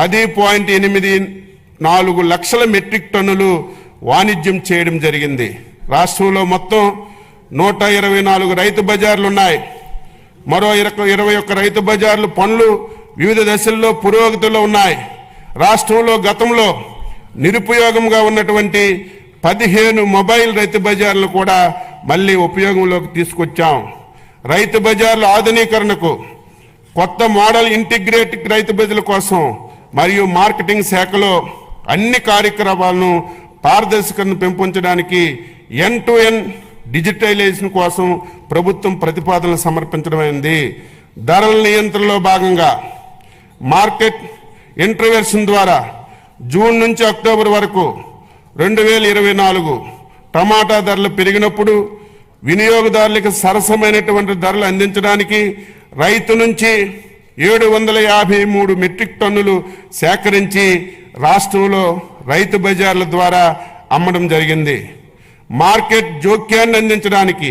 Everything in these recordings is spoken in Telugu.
10.84 లక్షల మెట్రిక్ టన్నులు వాణిజ్యం చేయడం జరిగింది. రాష్ట్రంలో మొత్తం 124 రైతు బజార్లు ఉన్నాయి. మరో 21 రైతు బజార్లు పనులు వివిధ దశల్లో పురోగతిలో ఉన్నాయి. రాష్ట్రంలో గతంలో నిరుపయోగంగా ఉన్నటువంటి 15 మొబైల్ రైతు బజార్లు కూడా మళ్ళీ ఉపయోగంలోకి తీసుకొచ్చాం. రైతు బజార్ల ఆధునీకరణకు, కొత్త మోడల్ ఇంటిగ్రేటెడ్ రైతు బజార్ల కోసం మరియు మార్కెటింగ్ శాఖలో అన్ని కార్యక్రమాలను పారదర్శకతను పెంపొందడానికి end-to-end డిజిటలైజేషన్ కోసం ప్రభుత్వం ప్రతిపాదనలు సమర్పించడమైంది. ధరల నియంత్రణలో భాగంగా మార్కెట్ ఇంటర్వెన్షన్ ద్వారా జూన్ నుంచి అక్టోబర్ వరకు 2024 టమాటా ధరలు పెరిగినప్పుడు వినియోగదారులకు సరసమైనటువంటి ధరలు అందించడానికి రైతు నుంచి 753 మెట్రిక్ టన్నులు సేకరించి రాష్ట్రంలో రైతు బజార్ల ద్వారా అమ్మడం జరిగింది. మార్కెట్ జోక్యాన్ని అందించడానికి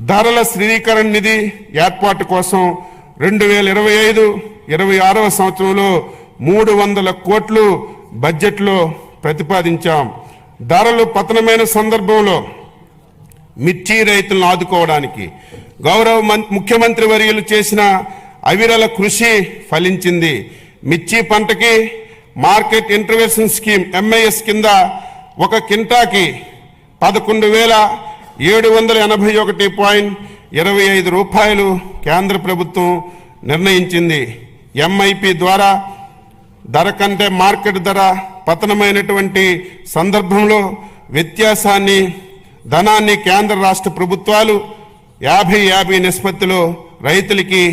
ధరల స్థిరీకరణ నిధి ఏర్పాటు కోసం 2025-26 సంవత్సరంలో 300 కోట్లు బడ్జెట్లో ప్రతిపాదించాం. ధరలు పతనమైన సందర్భంలో మిర్చి రైతులను ఆదుకోవడానికి గౌరవ ముఖ్యమంత్రి వర్యులు చేసిన అవిరళ కృషి ఫలించింది. మిర్చి పంటకి మార్కెట్ ఇంటర్వెన్షన్ స్కీమ్ MIS కింద ఒక కింటాకి 11,781.25 రూపాయలు కేంద్ర ప్రభుత్వం నిర్ణయించింది. MIP ద్వారా ధర కంటే మార్కెట్ ధర పతనమైనటువంటి సందర్భంలో వ్యత్యాసాన్ని ధనాన్ని కేంద్ర రాష్ట్ర ప్రభుత్వాలు 50-50 నిష్పత్తిలో రైతులకి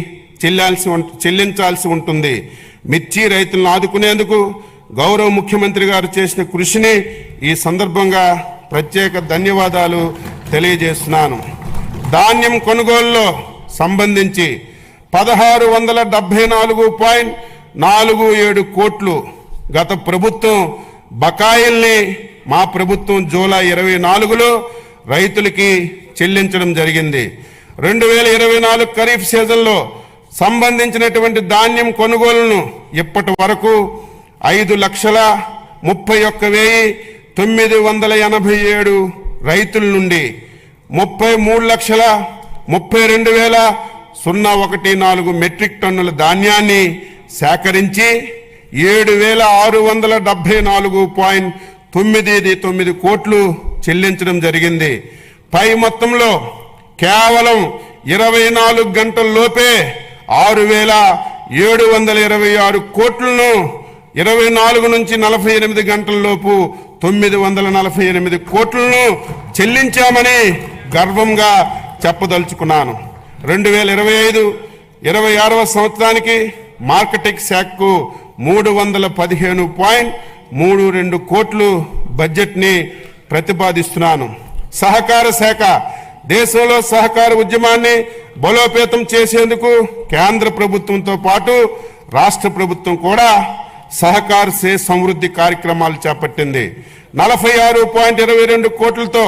చెల్లించాల్సి ఉంటుంది. మిర్చి రైతులను ఆదుకునేందుకు గౌరవ ముఖ్యమంత్రి గారు చేసిన కృషిని ఈ సందర్భంగా ప్రత్యేక ధన్యవాదాలు తెలియజేస్తున్నాను. ధాన్యం కొనుగోలులో సంబంధించి 1674.47 కోట్లు గత ప్రభుత్వం బకాయిల్ని మా ప్రభుత్వం జూలై 24లో రైతులకి చెల్లించడం జరిగింది. 2024 ఖరీఫ్ సీజన్లో సంబంధించినటువంటి ధాన్యం కొనుగోలును ఇప్పటి వరకు 5,31,987 రైతుల నుండి 33,32,014 మెట్రిక్ టన్నుల ధాన్యాన్ని సేకరించి 7,674.99 కోట్లు చెల్లించడం జరిగింది. పై మొత్తంలో కేవలం 24 గంటల్లోపే 6,726 కోట్లను 24 నుంచి 48 గంటల్లోపు 948 కోట్లను చెల్లించామని గర్వంగా చెప్పదలుచుకున్నాను. 2025-26 సంవత్సరానికి మార్కెటింగ్ శాఖకు 315.32 కోట్లు బడ్జెట్ని ప్రతిపాదిస్తున్నాను. సహకార శాఖ దేశంలో సహకార ఉద్యమాన్ని బలోపేతం చేసేందుకు కేంద్ర ప్రభుత్వంతో పాటు రాష్ట్ర ప్రభుత్వం కూడా సహకార సే సమృద్ధి కార్యక్రమాలు చేపట్టింది. 46.22 కోట్లతో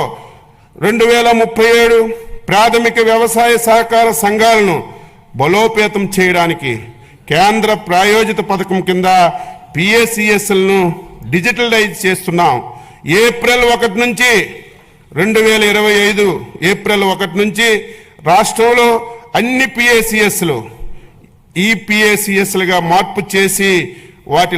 2037 ప్రాథమిక వ్యవసాయ సహకార సంఘాలను బలోపేతం చేయడానికి కేంద్ర ప్రాయోజిత పథకం కింద PACSలను డిజిటలైజ్ చేస్తున్నాం. ఏప్రిల్ 1 నుంచి 2025 ఏప్రిల్ 1 నుంచి రాష్ట్రంలో అన్ని PACSలు EPACSలుగా మార్పు చేసి వాటి